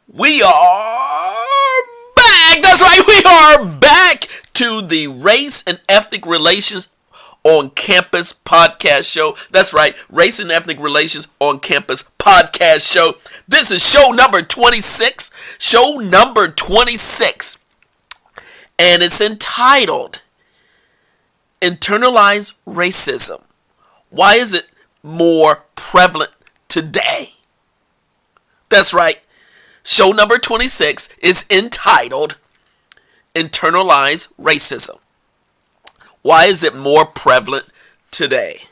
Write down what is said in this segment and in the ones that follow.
We are back. That's right. We are back to the Race and Ethnic Relations on Campus podcast show. That's right. Race and Ethnic Relations on Campus podcast show. This is show number 26. Show number 26. And it's entitled Internalized Racism. Why is it more prevalent today? That's right. Show number 26 is entitled Internalized Racism. Why is it more prevalent today?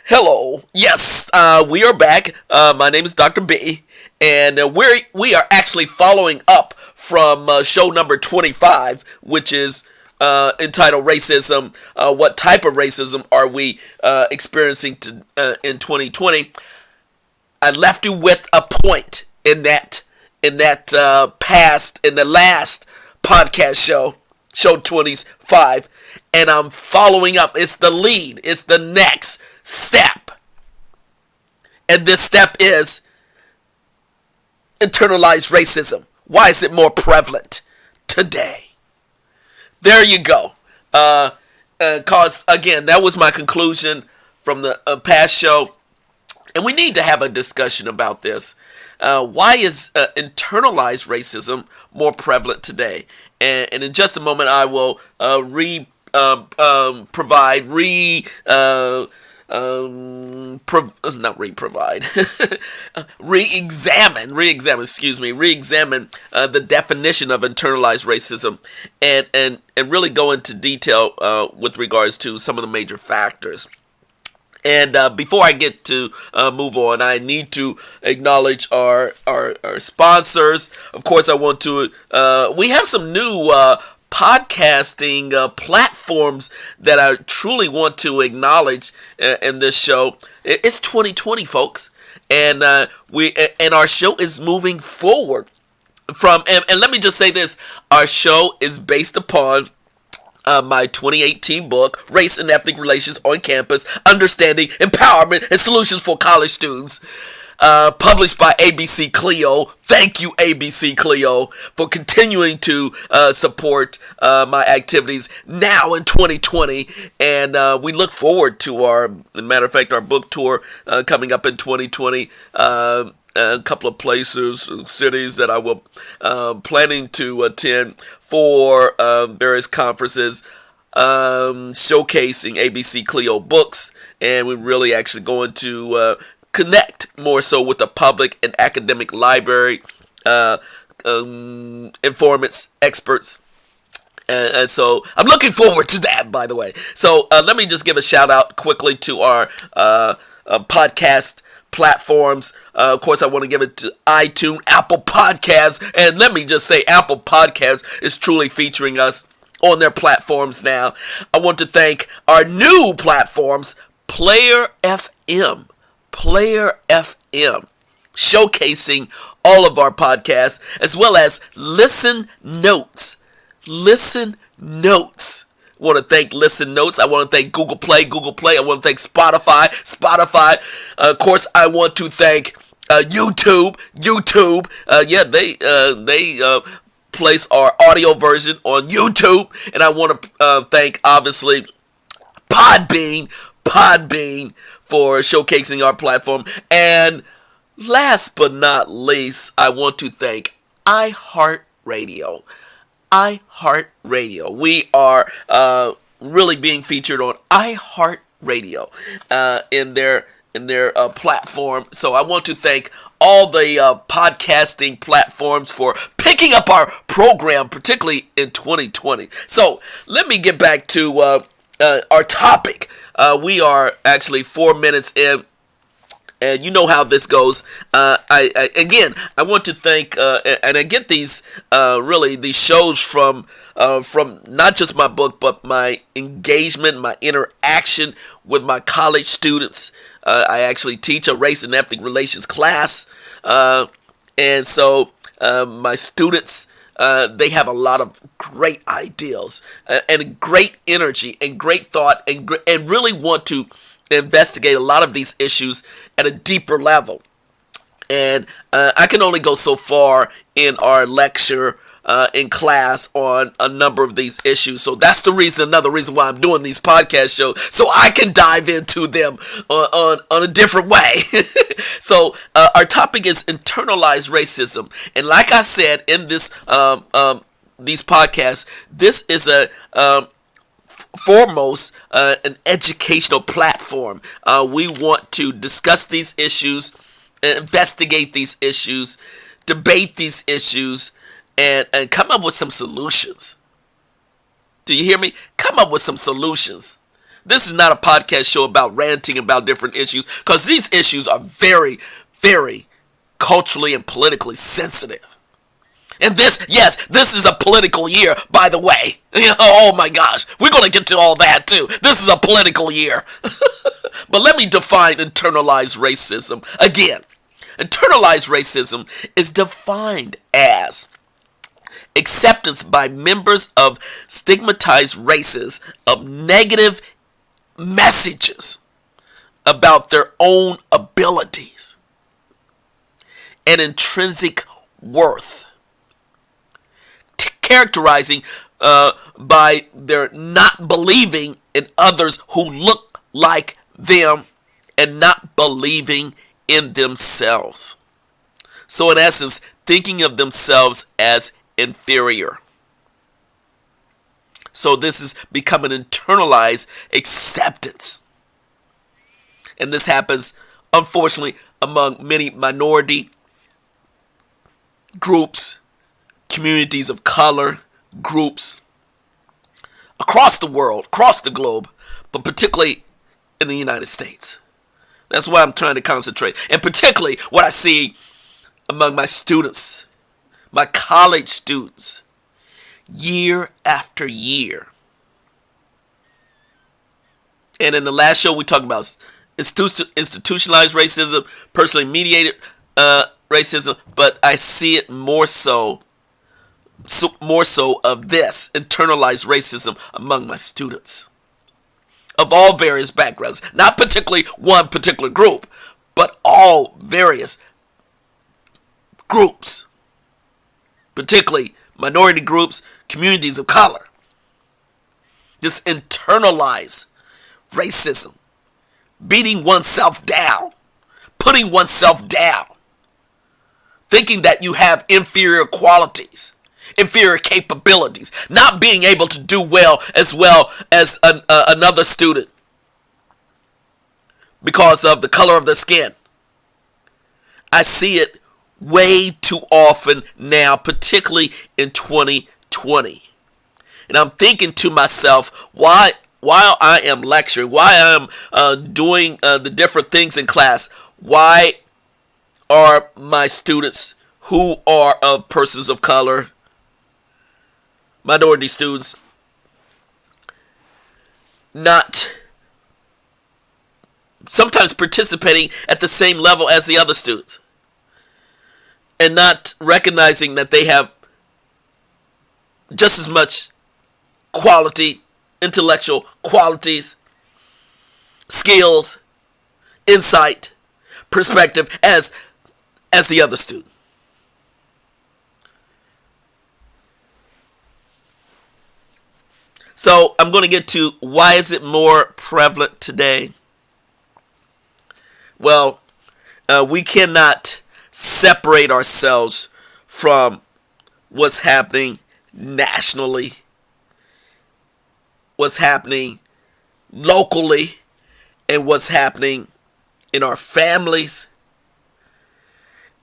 Hello. Yes, we are back. My name is Dr. B, and we are actually following up from show number 25, which is entitled Racism. What type of racism are we experiencing in 2020? I left you with a point in the last podcast show 25, and I'm following up. It's the lead. It's the next step. And this step is internalized racism. Why is it more prevalent today? There you go. Cause again, that was my conclusion from the past show. And we need to have a discussion about this. Why is internalized racism more prevalent today? And in just a moment, I will re-examine the definition of internalized racism and really go into detail with regards to some of the major factors. And before I get to move on, I need to acknowledge our sponsors. Of course, I want to. We have some new podcasting platforms that I truly want to acknowledge in this show. It's 2020, folks, and our show is moving forward from. And let me just say this: our show is based upon my 2018 book, Race and Ethnic Relations on Campus, Understanding, Empowerment, and Solutions for College Students, published by ABC Clio. Thank you, ABC Clio, for continuing to support my activities now in 2020. And we look forward to our book tour coming up in 2020. A couple of places, cities that I will planning to attend for various conferences showcasing ABC Clio books, and we're really actually going to connect more so with the public and academic library, informants, experts. And so I'm looking forward to that, by the way. So let me just give a shout out quickly to our podcast platforms. Of course, I want to give it to iTunes, Apple Podcasts, and let me just say Apple Podcasts is truly featuring us on their platforms now. I want to thank our new platforms, Player FM, showcasing all of our podcasts, as well as Listen Notes. I want to thank Listen Notes. I want to thank Google Play. I want to thank Spotify. Of course, I want to thank YouTube. They place our audio version on YouTube. And I want to thank, obviously, Podbean for showcasing our platform. And last but not least, I want to thank iHeartRadio. We are really being featured on iHeartRadio in their platform. So I want to thank all the podcasting platforms for picking up our program, particularly in 2020. So let me get back to our topic. We are actually 4 minutes in. And you know how this goes. I want to thank, and I get these shows from not just my book, but my engagement, my interaction with my college students. I actually teach a race and ethnic relations class, and so my students, they have a lot of great ideals and great energy and great thought and really want to investigate a lot of these issues at a deeper level. And I can only go so far in our lecture in class on a number of these issues. So that's another reason why I'm doing these podcast shows, so I can dive into them on a different way. So our topic is internalized racism. And like I said in these podcasts, this is foremost an educational platform. We want to discuss these issues, investigate these issues, debate these issues, and come up with some solutions. Do you hear me? Come up with some solutions. This is not a podcast show about ranting about different issues, because these issues are very, very culturally and politically sensitive. And this is a political year, by the way. Oh my gosh, we're going to get to all that too. This is a political year. But let me define internalized racism again. Internalized racism is defined as acceptance by members of stigmatized races of negative messages about their own abilities and intrinsic worth, characterizing by their not believing in others who look like them and not believing in themselves. So in essence, thinking of themselves as inferior. So this has become an internalized acceptance. And this happens, unfortunately, among many minority groups, communities of color groups, across the world, across the globe, but particularly in the United States. That's why I'm trying to concentrate. And particularly what I see among my students, my college students, year after year. And in the last show, we talked about institutionalized racism, personally mediated racism, but I see it more so of this internalized racism among my students of all various backgrounds, not particularly one particular group, but all various groups, particularly minority groups, communities of color. This internalized racism, beating oneself down, putting oneself down, thinking that you have inferior qualities, inferior capabilities, not being able to do well as another student because of the color of their skin. I see it way too often now, particularly in 2020. And I'm thinking to myself, while I am lecturing, while I'm doing the different things in class, why are my students who are of persons of color, minority students, not sometimes participating at the same level as the other students, and not recognizing that they have just as much quality, intellectual qualities, skills, insight, perspective as the other student. So I'm going to get to why is it more prevalent today? Well, we cannot separate ourselves from what's happening nationally, what's happening locally, and what's happening in our families,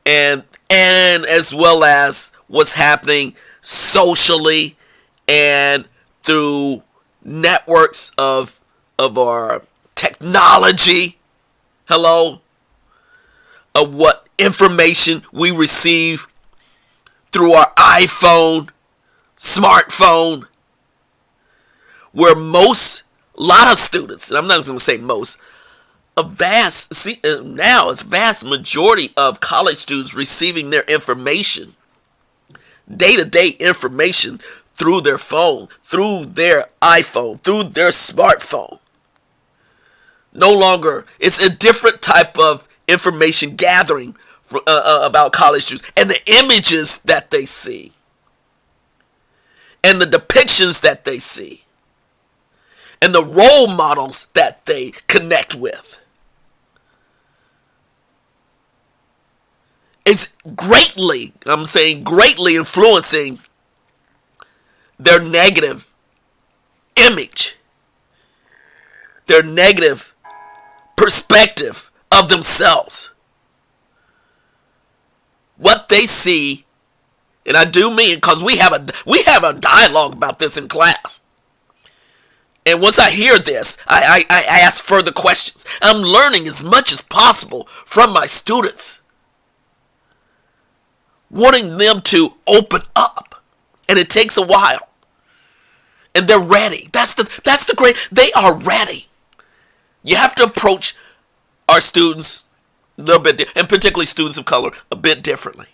and as well as what's happening socially and through networks of our technology. Hello? Of what information we receive through our iPhone, smartphone, where a lot of students, and I'm not going to say most, now it's a vast majority of college students receiving their information, day-to-day information, through their phone, through their iPhone, through their smartphone. No longer, it's a different type of information gathering about college students, and the images that they see, and the depictions that they see, and the role models that they connect with, is greatly, I'm saying greatly, influencing their negative image, their negative perspective of themselves. What they see, and I do mean, because we have a dialogue about this in class. And once I hear this, I ask further questions. I'm learning as much as possible from my students, wanting them to open up, and it takes a while. And they're ready. That's the great. They are ready. You have to approach our students a little bit, and particularly students of color, a bit differently.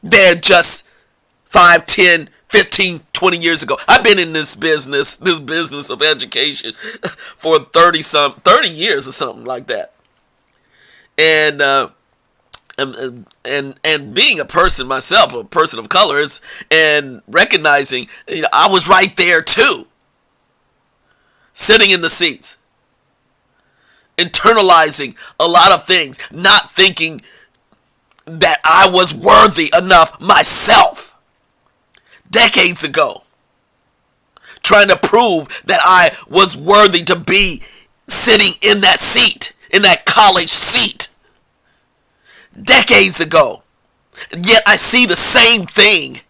They're just 5, 10, 15, 20 years ago. I've been in this business of education for 30 years or something like that. And being a person myself, a person of color, and recognizing, I was right there too, sitting in the seats, internalizing a lot of things, not thinking that I was worthy enough myself decades ago, trying to prove that I was worthy to be sitting in that seat, in that college seat, decades ago. Yet I see the same thing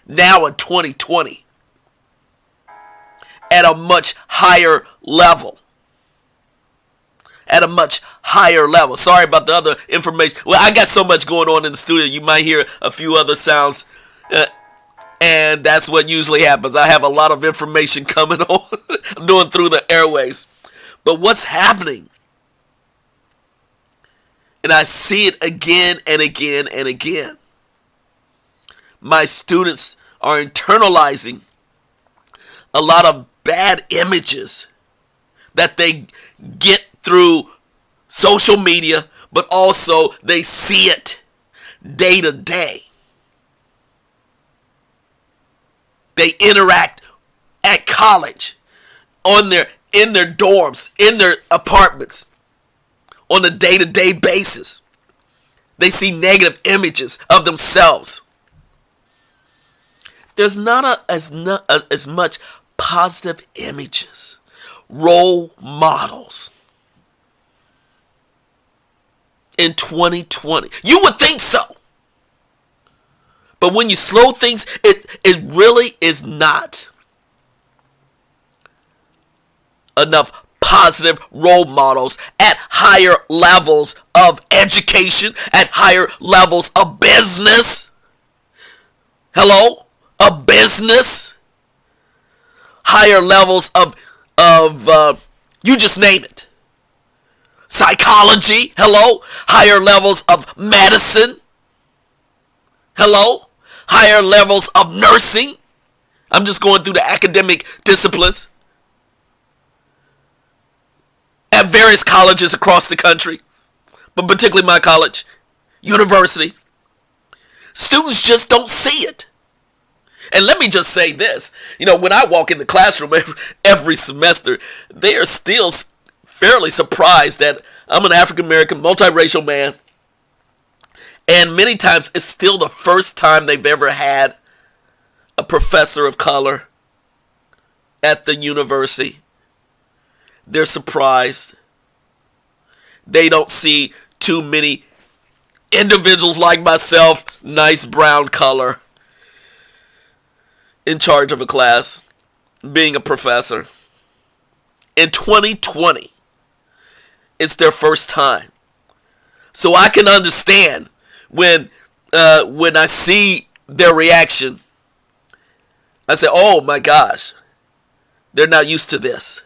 now in 2020 at a much higher level. At a much higher level. Sorry about the other information. Well, I got so much going on in the studio, you might hear a few other sounds. And that's what usually happens. I have a lot of information coming on, doing through the airways. But what's happening? And I see it again and again and again. My students are internalizing a lot of bad images that they get through social media, but also they see it day to day. They interact at college, in their dorms, in their apartments, on a day-to-day basis. They see negative images of themselves. There's not as much positive images, role models in 2020. You would think so. But when you slow things, it really is not enough positive role models at higher levels of education, at higher levels of business. Hello? A business. Higher levels of you just name it. Psychology. Hello? Higher levels of medicine. Hello? Higher levels of nursing. I'm just going through the academic disciplines at various colleges across the country, but particularly my college, university. Students just don't see it. And let me just say this. When I walk in the classroom every semester, they are still fairly surprised that I'm an African-American, multiracial man. And many times it's still the first time they've ever had a professor of color at the university. They're surprised. They don't see too many individuals like myself, nice brown color, in charge of a class, being a professor. In 2020, it's their first time. So I can understand when I see their reaction. I say, oh my gosh, they're not used to this.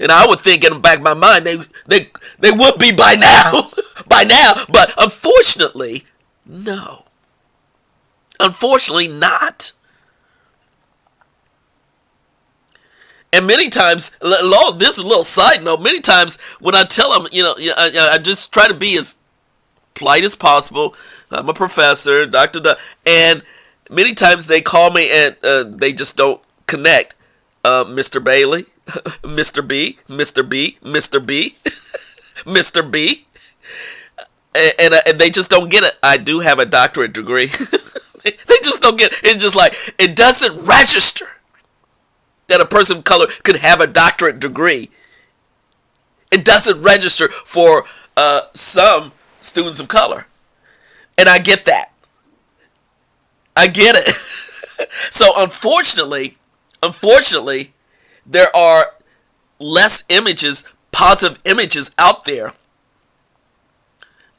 And I would think in the back of my mind, they would be by now. By now. But unfortunately, no. Unfortunately not. And many times, this is a little side note, many times when I tell them, I just try to be as polite as possible. I'm a professor, Dr. And many times they call me and they just don't connect. Mr. Bailey, Mr. B, Mr. B, Mr. B, Mr. B. And they just don't get it. I do have a doctorate degree. They just don't get it. It's just like, it doesn't register that a person of color could have a doctorate degree. It doesn't register for some students of color. And I get that. I get it. So unfortunately, there are less images, positive images out there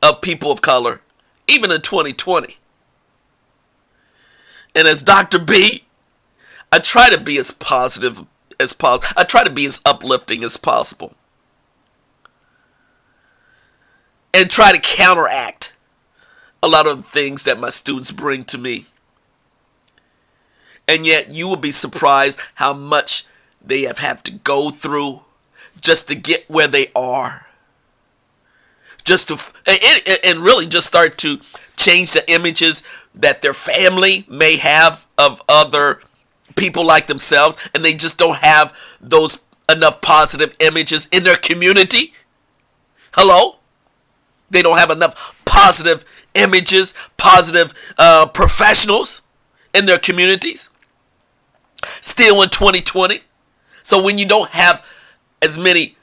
of people of color, even in 2020. And as Dr. B, I try to be as positive as possible. I try to be as uplifting as possible. And try to counteract a lot of the things that my students bring to me. And yet you will be surprised how much they have had to go through just to get where they are. Just to, and really just start to change the images that their family may have of other people like themselves, and they just don't have those enough positive images in their community. Hello? They don't have enough positive images, positive professionals in their communities. Still in 2020. So when you don't have as many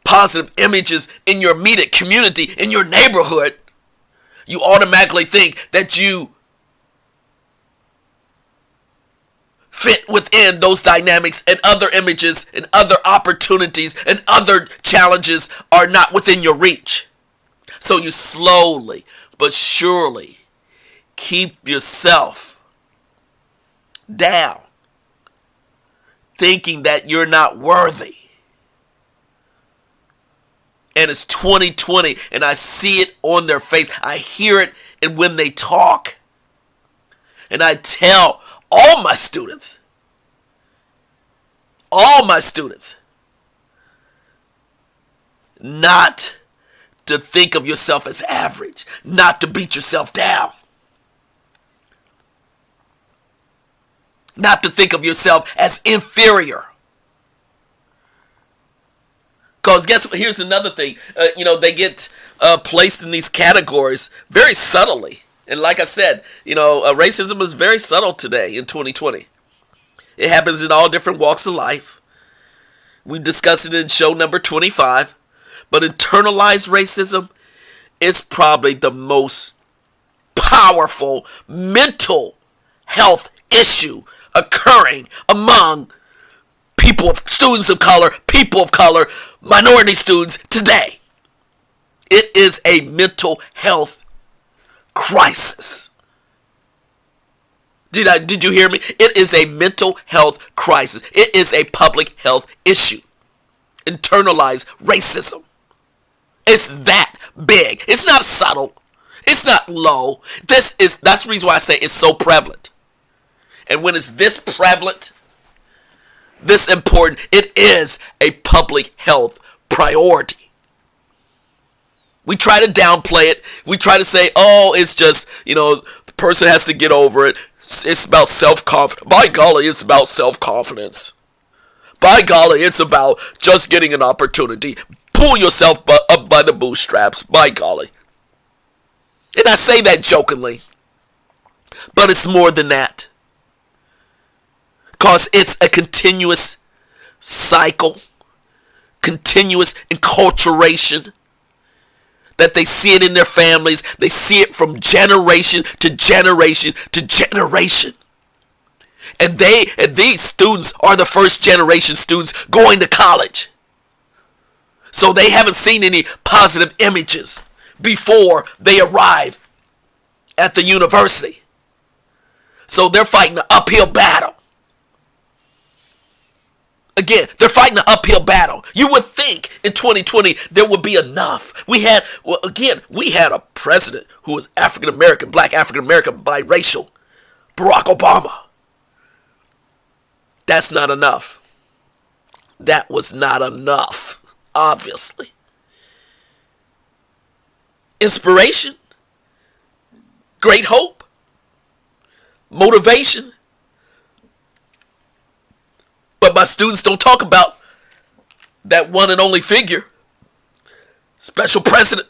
positive images in your immediate community, in your neighborhood, you automatically think that you fit within those dynamics, and other images and other opportunities and other challenges are not within your reach. So you slowly but surely keep yourself down, thinking that you're not worthy. And it's 2020, and I see it on their face. I hear it and when they talk. And I tell all my students, not to think of yourself as average, not to beat yourself down, not to think of yourself as inferior. Because guess what? Here's another thing. They get placed in these categories very subtly. And like I said, racism is very subtle today in 2020. It happens in all different walks of life. We discussed it in show number 25. But internalized racism is probably the most powerful mental health issue occurring among students of color, minority students today. It is a mental health crisis. Did you hear me? It is a mental health crisis. It is a public health issue. Internalized racism. It's that big. It's not subtle. It's not low. That's the reason why I say it's so prevalent. And when it's this prevalent, this important, it is a public health priority. We try to downplay it. We try to say, oh, it's just, the person has to get over it. It's about self-confidence. By golly, it's about self-confidence. By golly, it's about just getting an opportunity. Pull yourself up by the bootstraps. By golly. And I say that jokingly. But it's more than that. Because it's a continuous cycle. Continuous enculturation. That they see it in their families. They see it from generation to generation to generation. And these students are the first generation students going to college. So they haven't seen any positive images before they arrive at the university. So they're fighting an uphill battle. Again, they're fighting an uphill battle. You would think in 2020 there would be enough. We had a president who was African American, black African American, biracial, Barack Obama. That's not enough. That was not enough, obviously. Inspiration? great hope, motivation. But my students don't talk about that one and only figure, special president.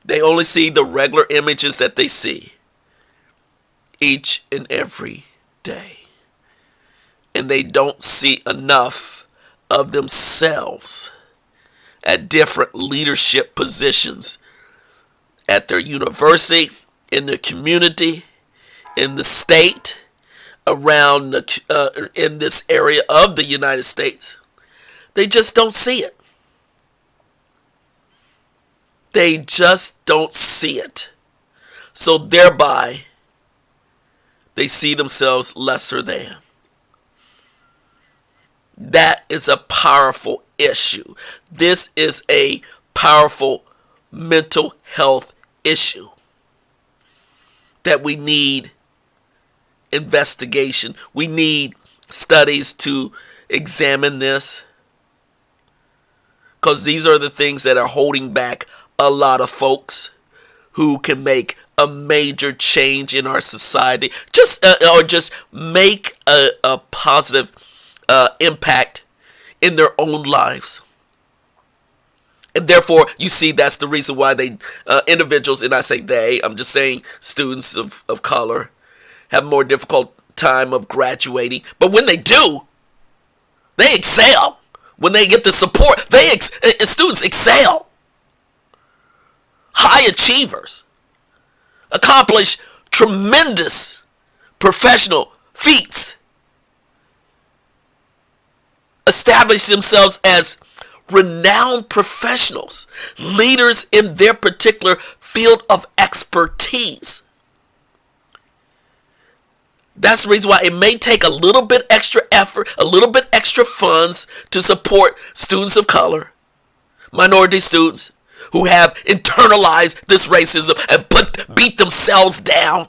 They only see the regular images that they see each and every day. And they don't see enough of themselves at different leadership positions at their university, in their community, in the state, around in this area of the United States. They just don't see it. They just don't see it. So thereby, they see themselves lesser than. That is a powerful issue. This is a powerful mental health issue that we need investigation. We need studies to examine this, because these are the things that are holding back a lot of folks who can make a major change in our society, or just make a positive impact in their own lives. And therefore, you see, that's the reason why they individuals, and I say they, I'm just saying students of color, have more difficult time of graduating. But when they do, they excel. When they get the support, students excel. High achievers accomplish tremendous professional feats, establish themselves as renowned professionals, leaders in their particular field of expertise. That's the reason why it may take a little bit extra effort, a little bit extra funds to support students of color, minority students who have internalized this racism and beat themselves down.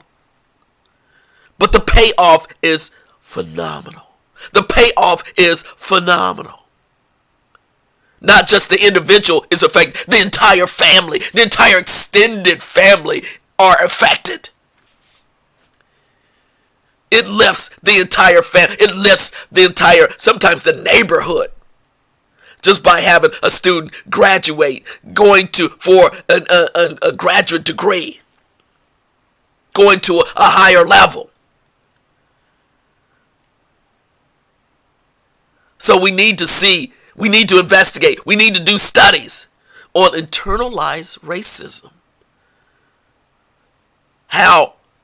But the payoff is phenomenal. The payoff is phenomenal. Not just the individual is affected, the entire family, the entire extended family are affected. It lifts the entire family. It lifts the entire, sometimes the neighborhood. Just by having a student graduate, going for a graduate degree, going to a higher level. So we need to see, we need to investigate, we need to do studies on internalized racism.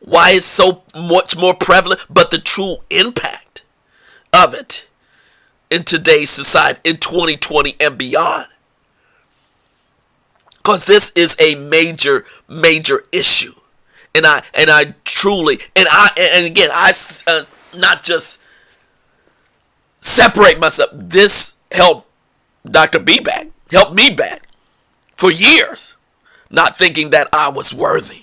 Why it's so much more prevalent, but the true impact of it in today's society, in 2020 and beyond. Because this is a major, major issue. And I truly, and again, I not just separate myself. This helped Dr. B back, helped me back for years, not thinking that I was worthy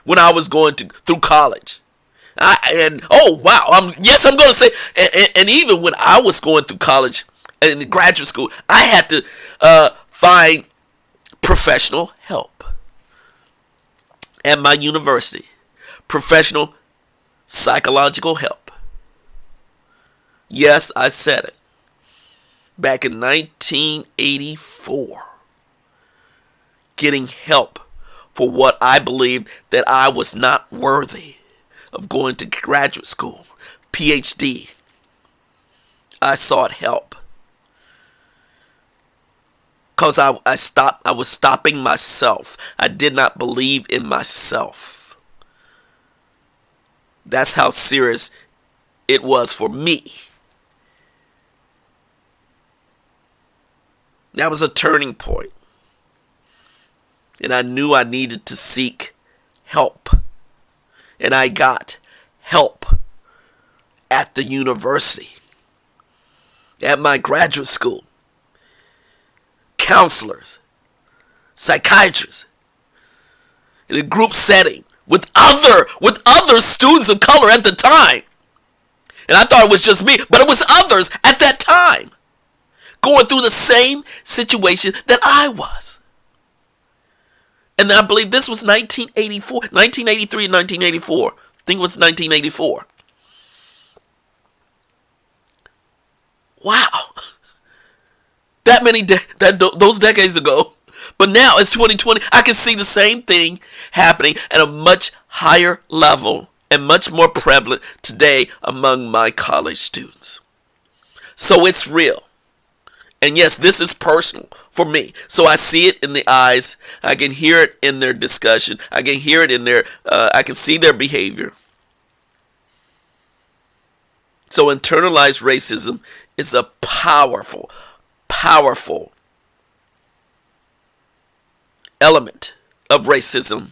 when I was going through college. I'm going to say, and even when I was going through college and graduate school, I had to find professional help at my university, professional psychological help. Yes, I said it. Back in 1984, getting help for what I believed that I was not worthy of going to graduate school, PhD. I sought help because I was stopping myself. I did not believe in myself. That's how serious it was for me. That was a turning point. And I knew I needed to seek help. And I got help at the university, at my graduate school. Counselors, psychiatrists, in a group setting with other students of color at the time. And I thought it was just me, but it was others at that time going through the same situation that I was. And I believe this was 1984, 1983 and 1984. I think it was 1984. Wow. That many those decades ago. But now it's 2020. I can see the same thing happening at a much higher level and much more prevalent today among my college students. So it's real. And yes, this is personal for me. So I see it in the eyes. I can hear it in their discussion. I can hear it in their, I can see their behavior. So internalized racism is a powerful, powerful element of racism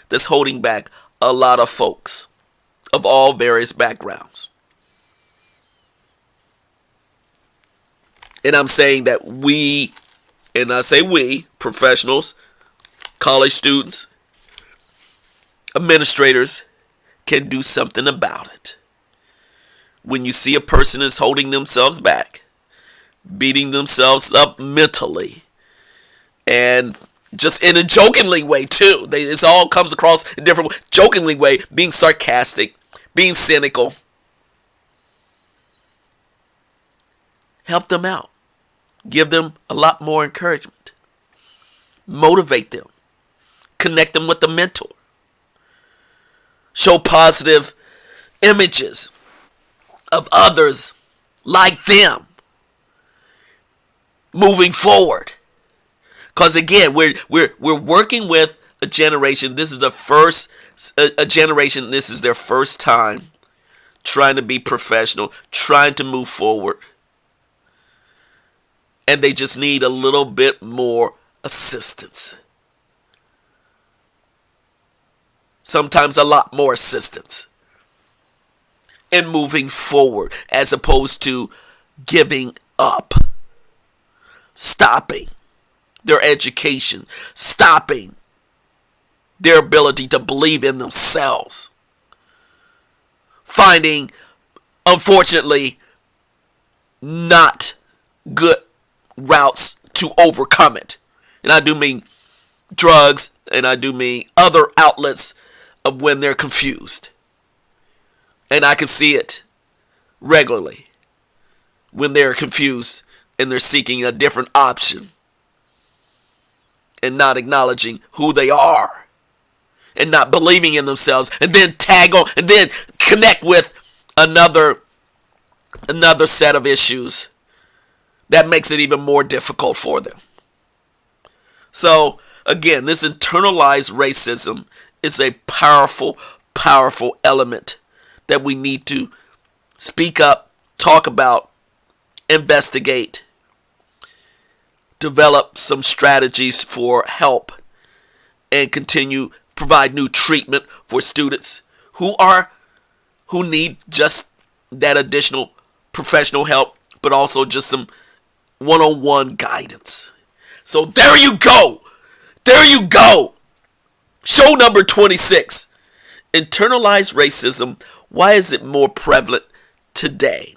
that's holding back a lot of folks of all various backgrounds. And I'm saying that we, and I say we, professionals, college students, administrators, can do something about it. When you see a person is holding themselves back, beating themselves up mentally, and just in a jokingly way too. It all comes across in a different jokingly way, being sarcastic, being cynical. Help them out. Give them a lot more encouragement. Motivate them. Connect them with a mentor. Show positive images of others like them moving forward. Because again, we're working with a generation. This is the first a generation. This is their first time trying to be professional, trying to move forward. And they just need a little bit more assistance. Sometimes a lot more assistance in moving forward as opposed to giving up, stopping their education, stopping their ability to believe in themselves, finding, unfortunately, not good routes to overcome it. And I do mean drugs, and I do mean other outlets of when they're confused. And I can see it regularly when they're confused and they're seeking a different option and not acknowledging who they are and not believing in themselves, and then tag on and then connect with another set of issues that makes it even more difficult for them. So again, this internalized racism is a powerful, powerful element that we need to speak up, talk about, investigate, develop some strategies for help, and continue provide new treatment for students who need just that additional professional help, but also just some one-on-one guidance. So there you go. There you go. Show number 26. Internalized racism. Why is it more prevalent today?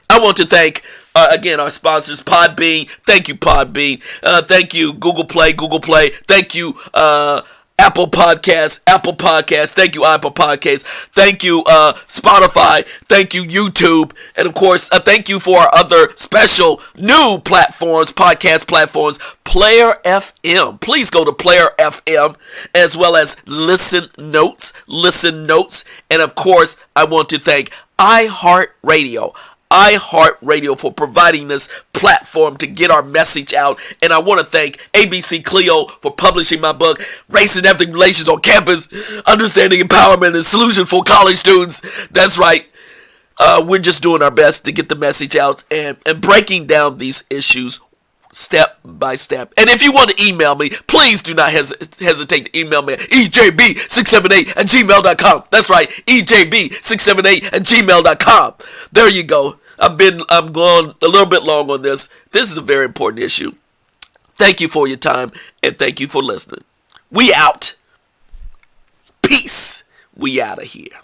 I want to thank, again, our sponsors, Podbean. Thank you, Podbean. Thank you, Google Play. Thank you, Apple Podcasts. Thank you, Apple Podcasts. Thank you, Spotify. Thank you, YouTube. And of course, thank you for our other special new platforms, podcast platforms, Player FM. Please go to Player FM, as well as Listen Notes. And of course, I want to thank iHeartRadio for providing this platform to get our message out. And I want to thank ABC Clio for publishing my book, Race and Ethnic Relations on Campus, Understanding Empowerment and Solutions for College Students. That's right. We're just doing our best to get the message out and breaking down these issues step by step. And if you want to email me, please do not hesitate to email me at ejb678@gmail.com. That's right, ejb678@gmail.com. There you go. I'm going a little bit long on this. This is a very important issue. Thank you for your time, and thank you for listening. We out. Peace. We out of here.